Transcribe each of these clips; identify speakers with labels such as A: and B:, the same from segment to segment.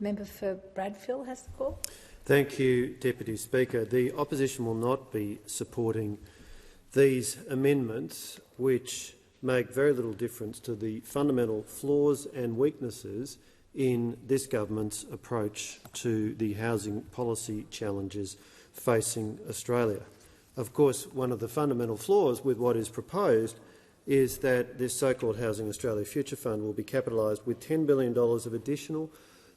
A: Member for Bradfield has the call.
B: Thank you, Deputy Speaker. The opposition will not be supporting these amendments, which make very little difference to the fundamental flaws and weaknesses in this government's approach to the housing policy challenges facing Australia. Of course, one of the fundamental flaws with what is proposed is that this so-called Housing Australia Future Fund will be capitalised with $10 billion of additional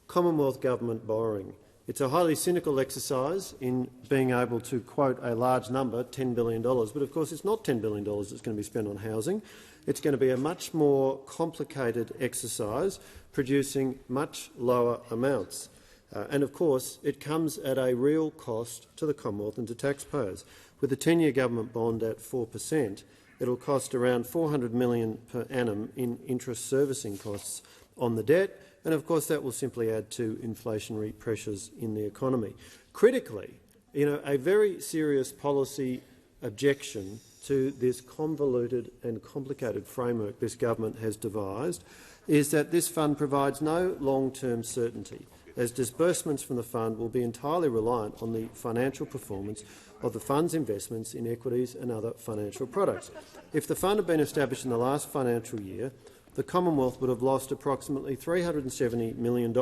B: Commonwealth government borrowing. It's a highly cynical exercise in being able to quote a large number, $10 billion, but of course it's not $10 billion that's going to be spent on housing. It's going to be a much more complicated exercise, producing much lower amounts. And of course it comes at a real cost to the Commonwealth and to taxpayers. With a 10-year government bond at 4%, it will cost around $400 million per annum in interest servicing costs on the debt, and of course that will simply add to inflationary pressures in the economy. Critically, a very serious policy objection to this convoluted and complicated framework this government has devised is that this fund provides no long-term certainty, as disbursements from the fund will be entirely reliant on the financial performance of the fund's investments in equities and other financial products. If the fund had been established in the last financial year, the Commonwealth would have lost approximately $370 million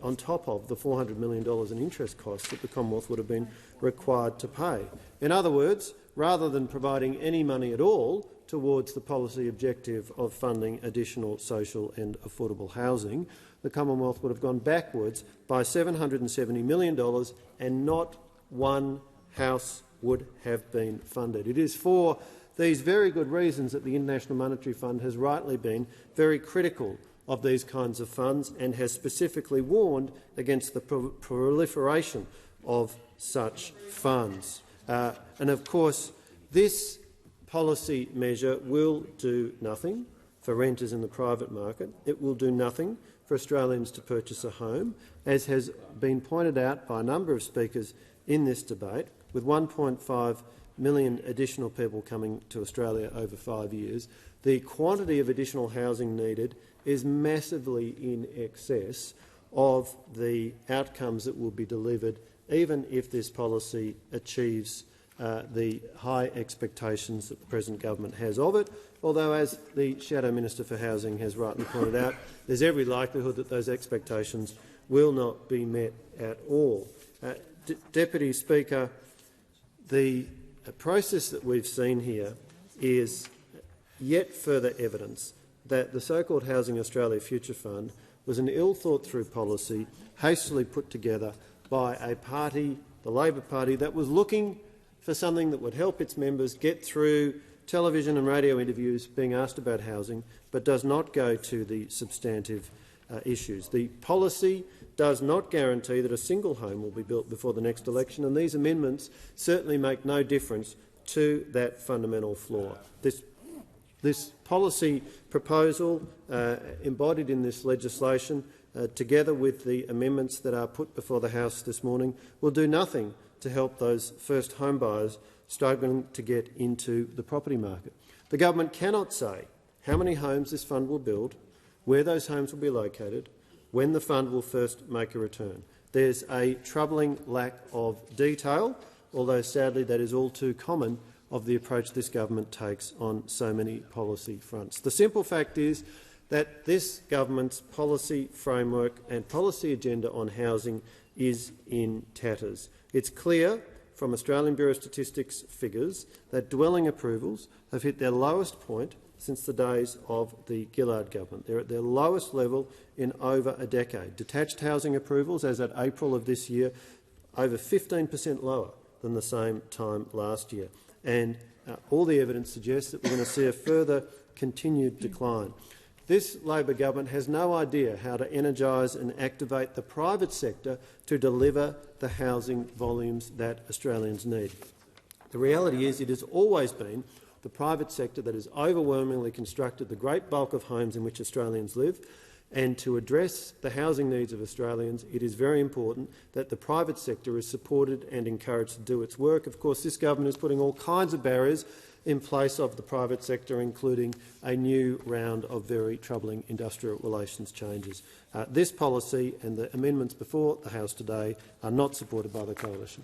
B: on top of the $400 million in interest costs that the Commonwealth would have been required to pay. In other words, rather than providing any money at all towards the policy objective of funding additional social and affordable housing, the Commonwealth would have gone backwards by $770 million, and not one house would have been funded. It is for these very good reasons that the International Monetary Fund has rightly been very critical of these kinds of funds and has specifically warned against the proliferation of such funds. And of course, this policy measure will do nothing for renters in the private market. It will do nothing for Australians to purchase a home, as has been pointed out by a number of speakers in this debate. With 1.5 million additional people coming to Australia over 5 years, the quantity of additional housing needed is massively in excess of the outcomes that will be delivered, even if this policy achieves the high expectations that the present government has of it, although, as the Shadow Minister for Housing has rightly pointed out, there's every likelihood that those expectations will not be met at all. Deputy Speaker, the process that we've seen here is yet further evidence that the so-called Housing Australia Future Fund was an ill-thought-through policy hastily put together by a party, the Labor Party, that was looking for something that would help its members get through television and radio interviews being asked about housing, but does not go to the substantive issues. The policy does not guarantee that a single home will be built before the next election, and these amendments certainly make no difference to that fundamental flaw. This policy proposal, embodied in this legislation, together with the amendments that are put before the House this morning, will do nothing to help those first home buyers struggling to get into the property market. The government cannot say how many homes this fund will build, where those homes will be located, when the fund will first make a return. There's a troubling lack of detail, although sadly that is all too common of the approach this government takes on so many policy fronts. The simple fact is that this government's policy framework and policy agenda on housing is in tatters. It's clear from Australian Bureau of Statistics figures that dwelling approvals have hit their lowest point since the days of the Gillard government. They're at their lowest level in over a decade. Detached housing approvals, as at April of this year, over 15% lower than the same time last year. And all the evidence suggests that we're going to see a further continued decline. This Labor government has no idea how to energise and activate the private sector to deliver the housing volumes that Australians need. The reality is it has always been the private sector that has overwhelmingly constructed the great bulk of homes in which Australians live. And to address the housing needs of Australians, it is very important that the private sector is supported and encouraged to do its work. Of course, this government is putting all kinds of barriers in place of the private sector, including a new round of very troubling industrial relations changes. This policy and the amendments before the House today are not supported by the Coalition.